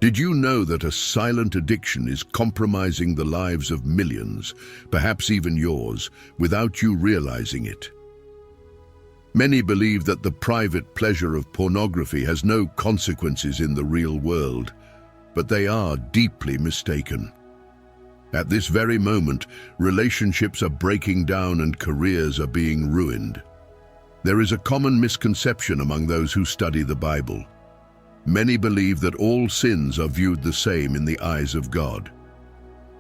Did you know that a silent addiction is compromising the lives of millions, perhaps even yours, without you realizing it? Many believe that the private pleasure of pornography has no consequences in the real world, but they are deeply mistaken. At this very moment, relationships are breaking down and careers are being ruined. There is a common misconception among those who study the Bible. Many believe that all sins are viewed the same in the eyes of God.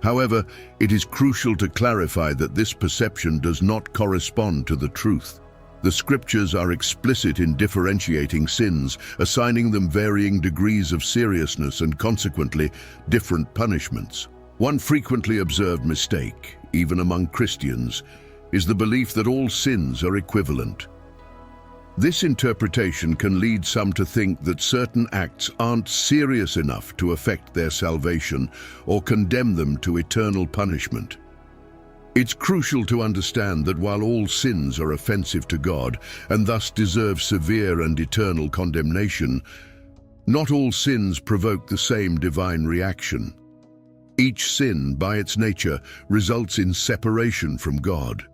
However, it is crucial to clarify that this perception does not correspond to the truth. The scriptures are explicit in differentiating sins, assigning them varying degrees of seriousness and consequently different punishments. One frequently observed mistake, even among Christians, is the belief that all sins are equivalent. This interpretation can lead some to think that certain acts aren't serious enough to affect their salvation or condemn them to eternal punishment. It's crucial to understand that while all sins are offensive to God and thus deserve severe and eternal condemnation, not all sins provoke the same divine reaction. Each sin, by its nature, results in separation from God.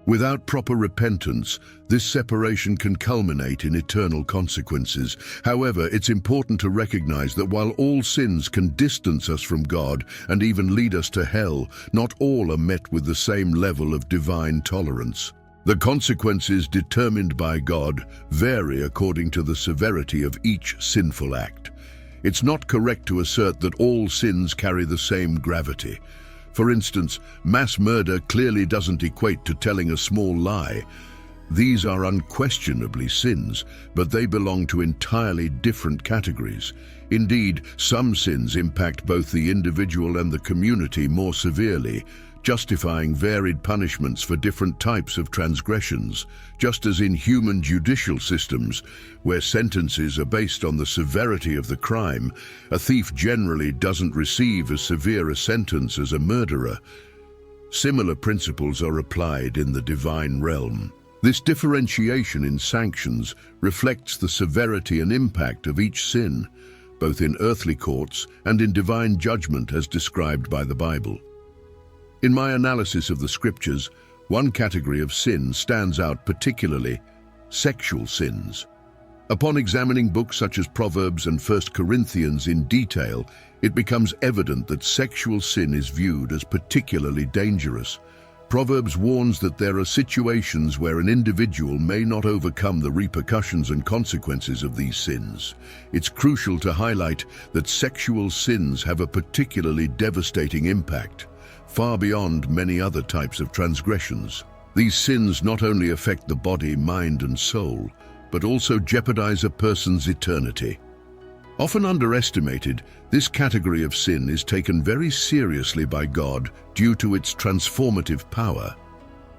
Without proper repentance, this separation can culminate in eternal consequences. However, it's important to recognize that while all sins can distance us from God and even lead us to hell, not all are met with the same level of divine tolerance. The consequences determined by God vary according to the severity of each sinful act. It's not correct to assert that all sins carry the same gravity. For instance, mass murder clearly doesn't equate to telling a small lie. These are unquestionably sins, but they belong to entirely different categories. Indeed, some sins impact both the individual and the community more severely, justifying varied punishments for different types of transgressions. Just as in human judicial systems, where sentences are based on the severity of the crime, a thief generally doesn't receive as severe a sentence as a murderer. Similar principles are applied in the divine realm. This differentiation in sanctions reflects the severity and impact of each sin, both in earthly courts and in divine judgment as described by the Bible. In my analysis of the scriptures, one category of sin stands out particularly: sexual sins. Upon examining books such as Proverbs and 1 Corinthians in detail, it becomes evident that sexual sin is viewed as particularly dangerous. Proverbs warns that there are situations where an individual may not overcome the repercussions and consequences of these sins. It's crucial to highlight that sexual sins have a particularly devastating impact, far beyond many other types of transgressions. These sins not only affect the body, mind, and soul, but also jeopardize a person's eternity. Often underestimated, this category of sin is taken very seriously by God due to its transformative power.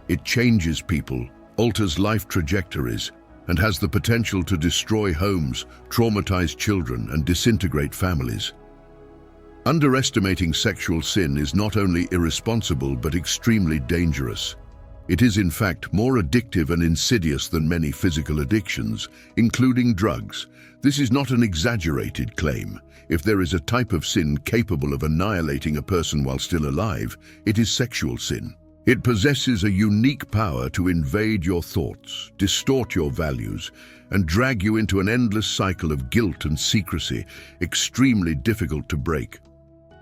It changes people, alters life trajectories, and has the potential to destroy homes, traumatize children, and disintegrate families. Underestimating sexual sin is not only irresponsible but extremely dangerous. It is in fact more addictive and insidious than many physical addictions, including drugs. This is not an exaggerated claim. If there is a type of sin capable of annihilating a person while still alive, it is sexual sin. It possesses a unique power to invade your thoughts, distort your values, and drag you into an endless cycle of guilt and secrecy, extremely difficult to break.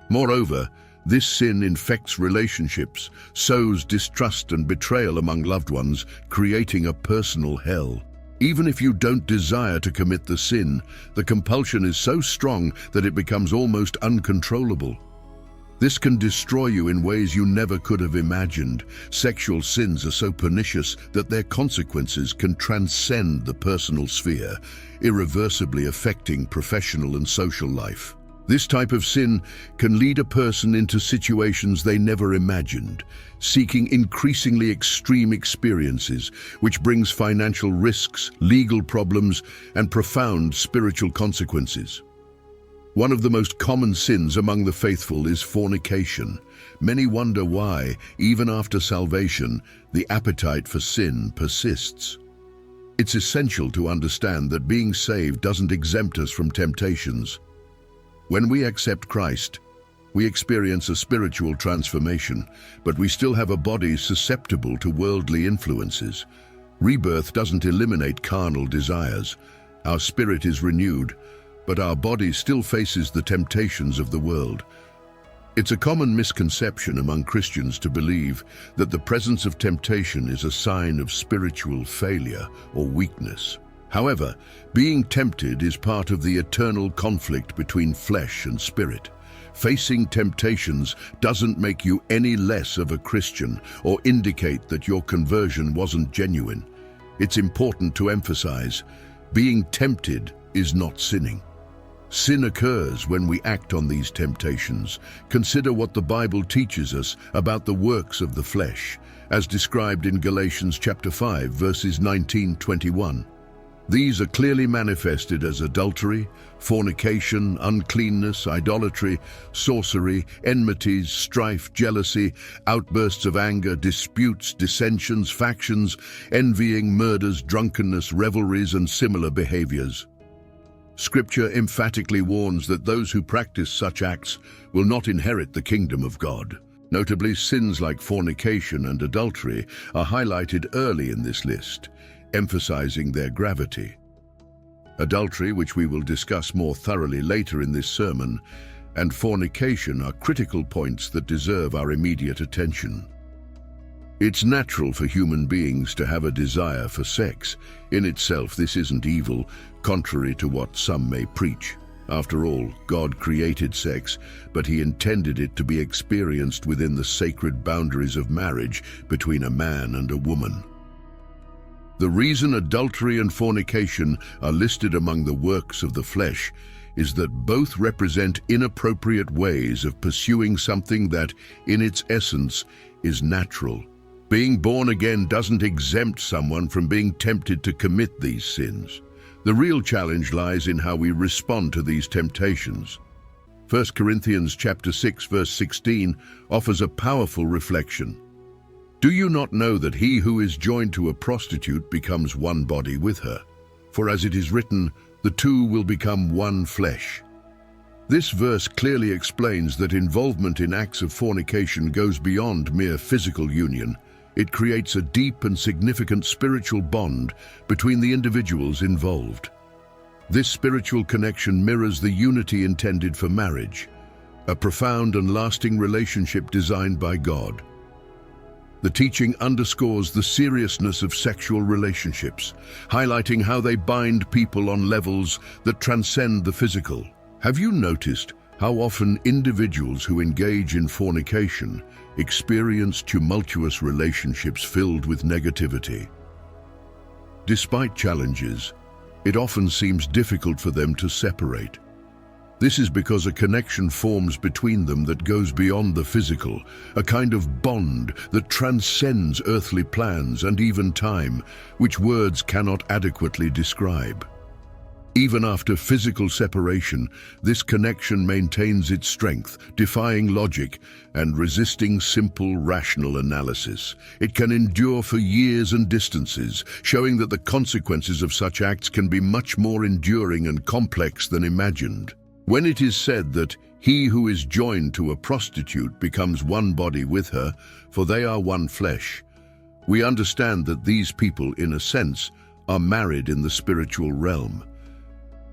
Moreover, this sin infects relationships, sows distrust and betrayal among loved ones, creating a personal hell. Even if you don't desire to commit the sin, the compulsion is so strong that it becomes almost uncontrollable. This can destroy you in ways you never could have imagined. Sexual sins are so pernicious that their consequences can transcend the personal sphere, irreversibly affecting professional and social life. This type of sin can lead a person into situations they never imagined, seeking increasingly extreme experiences, which brings financial risks, legal problems, and profound spiritual consequences. One of the most common sins among the faithful is fornication. Many wonder why, even after salvation, the appetite for sin persists. It's essential to understand that being saved doesn't exempt us from temptations. When we accept Christ, we experience a spiritual transformation, but we still have a body susceptible to worldly influences. Rebirth doesn't eliminate carnal desires. Our spirit is renewed, but our body still faces the temptations of the world. It's a common misconception among Christians to believe that the presence of temptation is a sign of spiritual failure or weakness. However, being tempted is part of the eternal conflict between flesh and spirit. Facing temptations doesn't make you any less of a Christian or indicate that your conversion wasn't genuine. It's important to emphasize, being tempted is not sinning. Sin occurs when we act on these temptations. Consider what the Bible teaches us about the works of the flesh, as described in Galatians chapter 5, verses 19-21. These are clearly manifested as adultery, fornication, uncleanness, idolatry, sorcery, enmities, strife, jealousy, outbursts of anger, disputes, dissensions, factions, envying, murders, drunkenness, revelries, and similar behaviors. Scripture emphatically warns that those who practice such acts will not inherit the kingdom of God. Notably, sins like fornication and adultery are highlighted early in this list, emphasizing their gravity. Adultery, which we will discuss more thoroughly later in this sermon, and fornication are critical points that deserve our immediate attention. It's natural for human beings to have a desire for sex. In itself, this isn't evil, contrary to what some may preach. After all, God created sex, but He intended it to be experienced within the sacred boundaries of marriage between a man and a woman. The reason adultery and fornication are listed among the works of the flesh is that both represent inappropriate ways of pursuing something that, in its essence, is natural. Being born again doesn't exempt someone from being tempted to commit these sins. The real challenge lies in how we respond to these temptations. 1 Corinthians chapter 6, verse 16 offers a powerful reflection. Do you not know that he who is joined to a prostitute becomes one body with her? For as it is written, the two will become one flesh. This verse clearly explains that involvement in acts of fornication goes beyond mere physical union. It creates a deep and significant spiritual bond between the individuals involved. This spiritual connection mirrors the unity intended for marriage, a profound and lasting relationship designed by God. The teaching underscores the seriousness of sexual relationships, highlighting how they bind people on levels that transcend the physical. Have you noticed how often individuals who engage in fornication experience tumultuous relationships filled with negativity? Despite challenges, it often seems difficult for them to separate. This is because a connection forms between them that goes beyond the physical, a kind of bond that transcends earthly plans and even time, which words cannot adequately describe. Even after physical separation, this connection maintains its strength, defying logic and resisting simple, rational analysis. It can endure for years and distances, showing that the consequences of such acts can be much more enduring and complex than imagined. When it is said that he who is joined to a prostitute becomes one body with her, for they are one flesh, we understand that these people, in a sense, are married in the spiritual realm.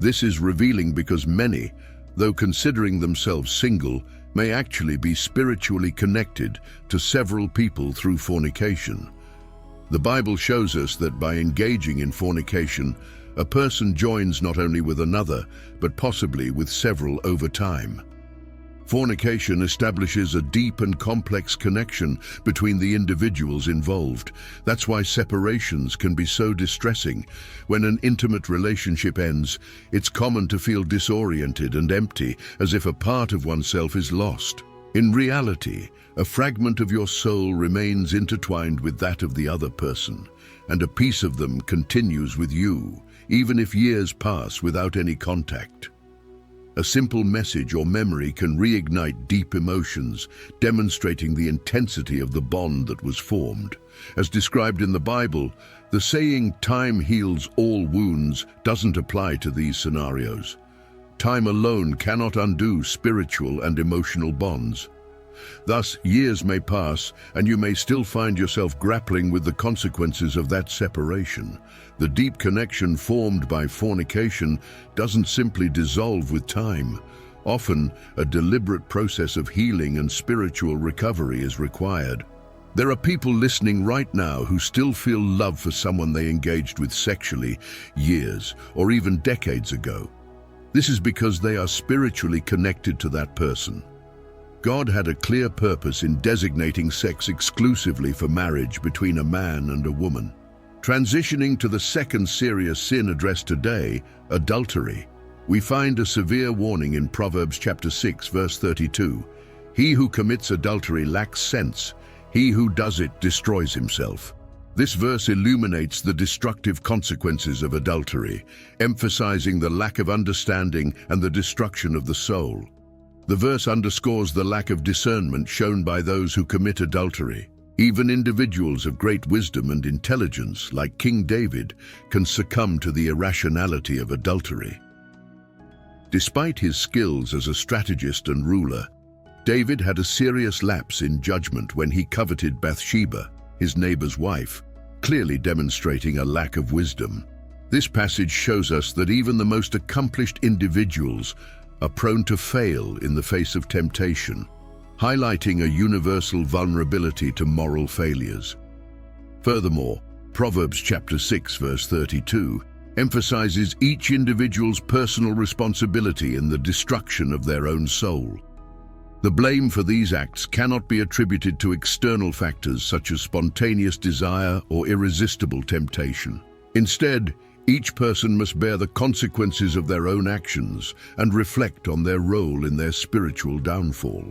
This is revealing because many, though considering themselves single, may actually be spiritually connected to several people through fornication. The Bible shows us that by engaging in fornication, a person joins not only with another, but possibly with several over time. Fornication establishes a deep and complex connection between the individuals involved. That's why separations can be so distressing. When an intimate relationship ends, it's common to feel disoriented and empty, as if a part of oneself is lost. In reality, a fragment of your soul remains intertwined with that of the other person, and a piece of them continues with you, even if years pass without any contact. A simple message or memory can reignite deep emotions, demonstrating the intensity of the bond that was formed. As described in the Bible, the saying, "time heals all wounds," doesn't apply to these scenarios. time alone cannot undo spiritual and emotional bonds. Thus, years may pass, and you may still find yourself grappling with the consequences of that separation. The deep connection formed by fornication doesn't simply dissolve with time. Often, a deliberate process of healing and spiritual recovery is required. There are people listening right now who still feel love for someone they engaged with sexually years or even decades ago. This is because they are spiritually connected to that person. God had a clear purpose in designating sex exclusively for marriage between a man and a woman. Transitioning to the second serious sin addressed today, adultery, we find a severe warning in Proverbs chapter 6, verse 32. He who commits adultery lacks sense. He who does it destroys himself. This verse illuminates the destructive consequences of adultery, emphasizing the lack of understanding and the destruction of the soul. The verse underscores the lack of discernment shown by those who commit adultery. Even individuals of great wisdom and intelligence, like King David, can succumb to the irrationality of adultery. Despite his skills as a strategist and ruler, David had a serious lapse in judgment when he coveted Bathsheba, his neighbor's wife, clearly demonstrating a lack of wisdom. This passage shows us that even the most accomplished individuals are prone to fail in the face of temptation, highlighting a universal vulnerability to moral failures. Furthermore, Proverbs chapter 6, verse 32 emphasizes each individual's personal responsibility in the destruction of their own soul. The blame for these acts cannot be attributed to external factors such as spontaneous desire or irresistible temptation. Instead, each person must bear the consequences of their own actions and reflect on their role in their spiritual downfall.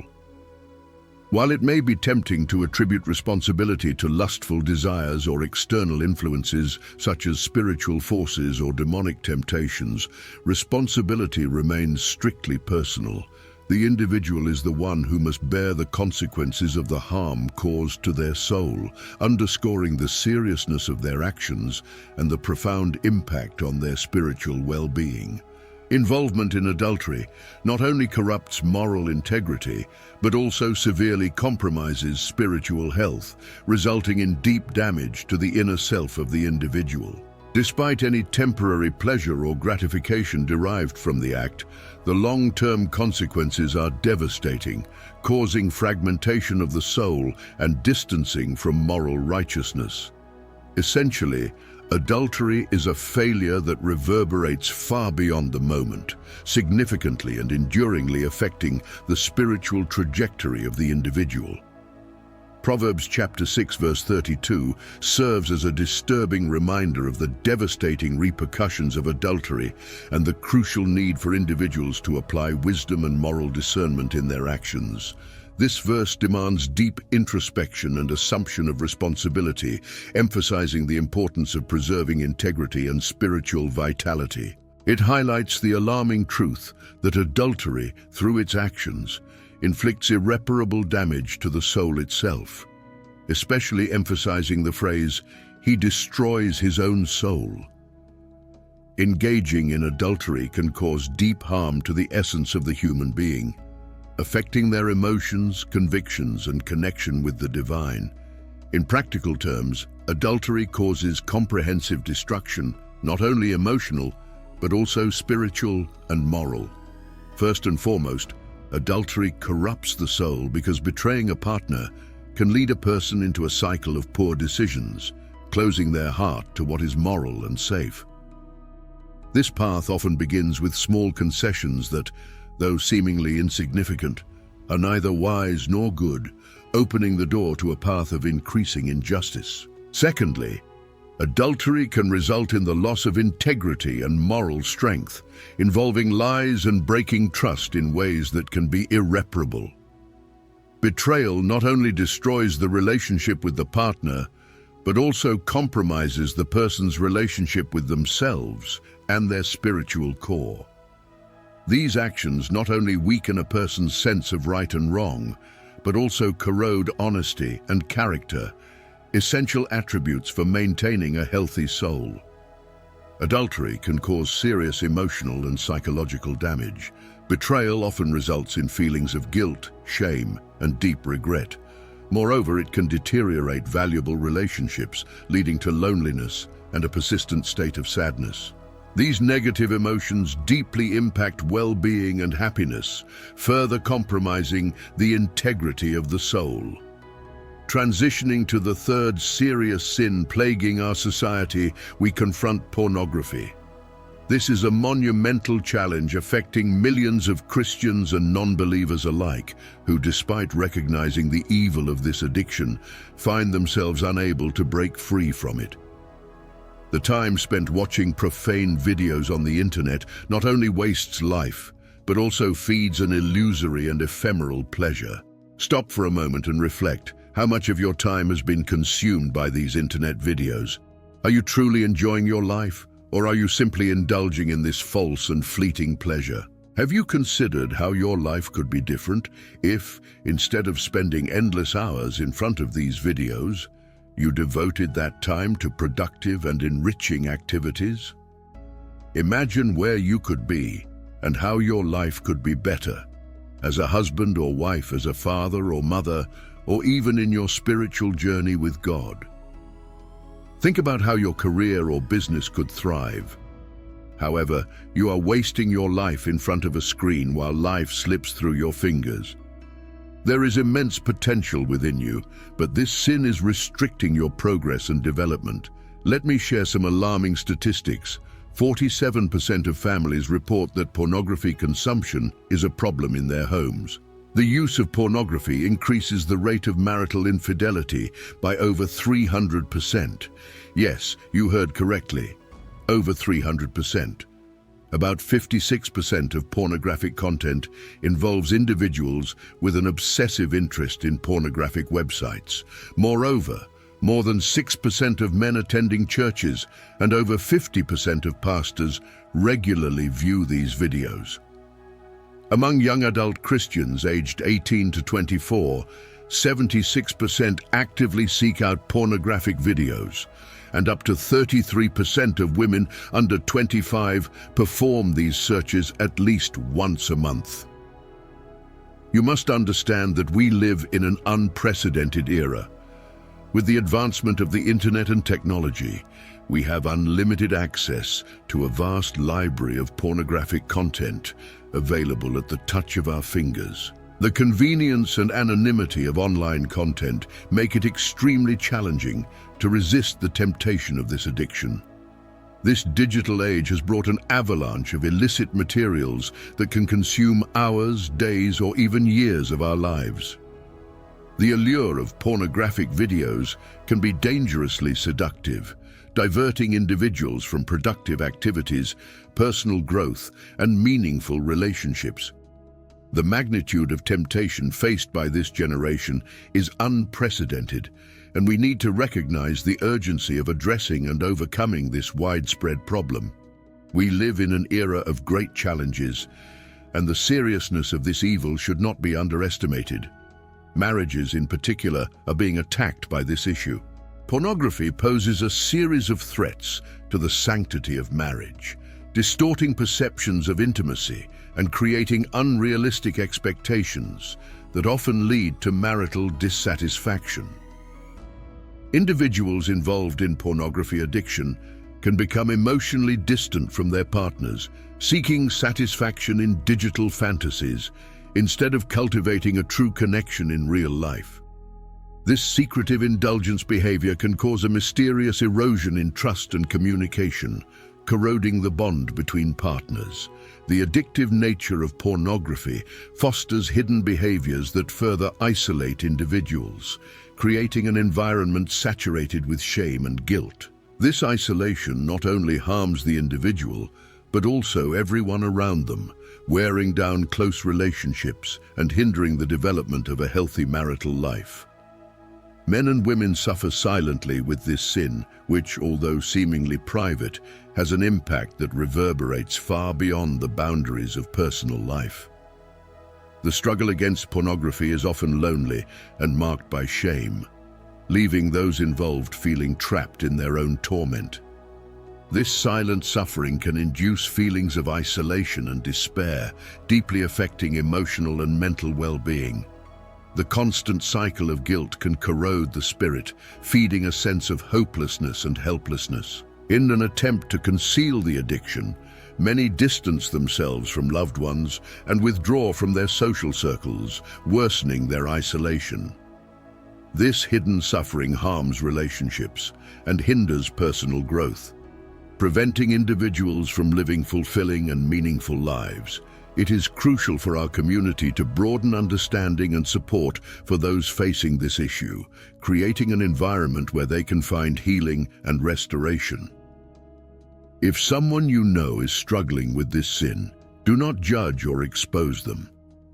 While it may be tempting to attribute responsibility to lustful desires or external influences such as spiritual forces or demonic temptations, responsibility remains strictly personal. The individual is the one who must bear the consequences of the harm caused to their soul, underscoring the seriousness of their actions and the profound impact on their spiritual well-being. Involvement in adultery not only corrupts moral integrity, but also severely compromises spiritual health, resulting in deep damage to the inner self of the individual. Despite any temporary pleasure or gratification derived from the act, the long-term consequences are devastating, causing fragmentation of the soul and distancing from moral righteousness. Essentially, adultery is a failure that reverberates far beyond the moment, significantly and enduringly affecting the spiritual trajectory of the individual. Proverbs chapter 6 verse 32 serves as a disturbing reminder of the devastating repercussions of adultery and the crucial need for individuals to apply wisdom and moral discernment in their actions. This verse demands deep introspection and assumption of responsibility, emphasizing the importance of preserving integrity and spiritual vitality. It highlights the alarming truth that adultery, through its actions, inflicts irreparable damage to the soul itself, especially emphasizing the phrase, "He destroys his own soul." Engaging in adultery can cause deep harm to the essence of the human being, affecting their emotions, convictions, and connection with the divine. In practical terms, adultery causes comprehensive destruction, not only emotional, but also spiritual and moral. First and foremost, adultery corrupts the soul because betraying a partner can lead a person into a cycle of poor decisions, closing their heart to what is moral and safe. This path often begins with small concessions that, though seemingly insignificant, are neither wise nor good, opening the door to a path of increasing injustice. Secondly, adultery can result in the loss of integrity and moral strength, involving lies and breaking trust in ways that can be irreparable. Betrayal not only destroys the relationship with the partner, but also compromises the person's relationship with themselves and their spiritual core. These actions not only weaken a person's sense of right and wrong, but also corrode honesty and character, essential attributes for maintaining a healthy soul. Adultery can cause serious emotional and psychological damage. Betrayal often results in feelings of guilt, shame, and deep regret. Moreover, it can deteriorate valuable relationships, leading to loneliness and a persistent state of sadness. These negative emotions deeply impact well-being and happiness, further compromising the integrity of the soul. Transitioning to the third serious sin plaguing our society, we confront pornography. This is a monumental challenge affecting millions of Christians and non-believers alike, who, despite recognizing the evil of this addiction, find themselves unable to break free from it. The time spent watching profane videos on the internet not only wastes life, but also feeds an illusory and ephemeral pleasure. Stop for a moment and reflect. How much of your time has been consumed by these internet videos? Are you truly enjoying your life, or are you simply indulging in this false and fleeting pleasure? Have you considered how your life could be different if, instead of spending endless hours in front of these videos, you devoted that time to productive and enriching activities? Imagine where you could be and how your life could be better, as a husband or wife, as a father or mother, or even in your spiritual journey with God. Think about how your career or business could thrive. However, you are wasting your life in front of a screen while life slips through your fingers. There is immense potential within you, but this sin is restricting your progress and development. Let me share some alarming statistics. 47% of families report that pornography consumption is a problem in their homes. The use of pornography increases the rate of marital infidelity by over 300%. Yes, you heard correctly, over 300%. About 56% of pornographic content involves individuals with an obsessive interest in pornographic websites. Moreover, more than 6% of men attending churches and over 50% of pastors regularly view these videos. Among young adult Christians aged 18 to 24, 76% actively seek out pornographic videos, and up to 33% of women under 25 perform these searches at least once a month. You must understand that we live in an unprecedented era. With the advancement of the internet and technology, we have unlimited access to a vast library of pornographic content available at the touch of our fingers. The convenience and anonymity of online content make it extremely challenging to resist the temptation of this addiction. This digital age has brought an avalanche of illicit materials that can consume hours, days, or even years of our lives. The allure of pornographic videos can be dangerously seductive, diverting individuals from productive activities, personal growth, and meaningful relationships. The magnitude of temptation faced by this generation is unprecedented, and we need to recognize the urgency of addressing and overcoming this widespread problem. We live in an era of great challenges, and the seriousness of this evil should not be underestimated. Marriages, in particular, are being attacked by this issue. Pornography poses a series of threats to the sanctity of marriage, distorting perceptions of intimacy and creating unrealistic expectations that often lead to marital dissatisfaction. Individuals involved in pornography addiction can become emotionally distant from their partners, seeking satisfaction in digital fantasies instead of cultivating a true connection in real life. This secretive indulgence behavior can cause a mysterious erosion in trust and communication, corroding the bond between partners. The addictive nature of pornography fosters hidden behaviors that further isolate individuals, creating an environment saturated with shame and guilt. This isolation not only harms the individual, but also everyone around them, wearing down close relationships and hindering the development of a healthy marital life. Men and women suffer silently with this sin, which, although seemingly private, has an impact that reverberates far beyond the boundaries of personal life. The struggle against pornography is often lonely and marked by shame, leaving those involved feeling trapped in their own torment. This silent suffering can induce feelings of isolation and despair, deeply affecting emotional and mental well-being. The constant cycle of guilt can corrode the spirit, feeding a sense of hopelessness and helplessness. In an attempt to conceal the addiction, many distance themselves from loved ones and withdraw from their social circles, worsening their isolation. This hidden suffering harms relationships and hinders personal growth, preventing individuals from living fulfilling and meaningful lives. It is crucial for our community to broaden understanding and support for those facing this issue, creating an environment where they can find healing and restoration. If someone you know is struggling with this sin, do not judge or expose them.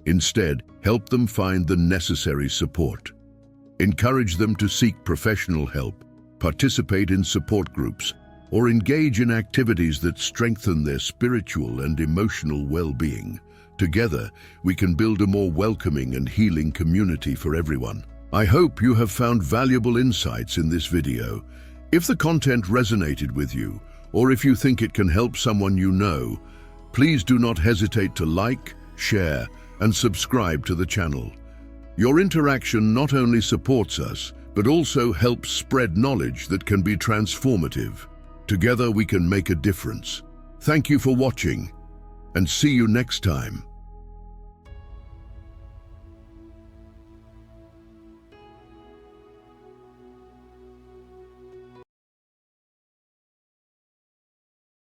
Instead, help them find the necessary support. Encourage them to seek professional help, participate in support groups, or engage in activities that strengthen their spiritual and emotional well-being. Together, we can build a more welcoming and healing community for everyone. I hope you have found valuable insights in this video. If the content resonated with you, or if you think it can help someone you know, please do not hesitate to like, share, and subscribe to the channel. Your interaction not only supports us, but also helps spread knowledge that can be transformative. Together we can make a difference. Thank you for watching, and see you next time.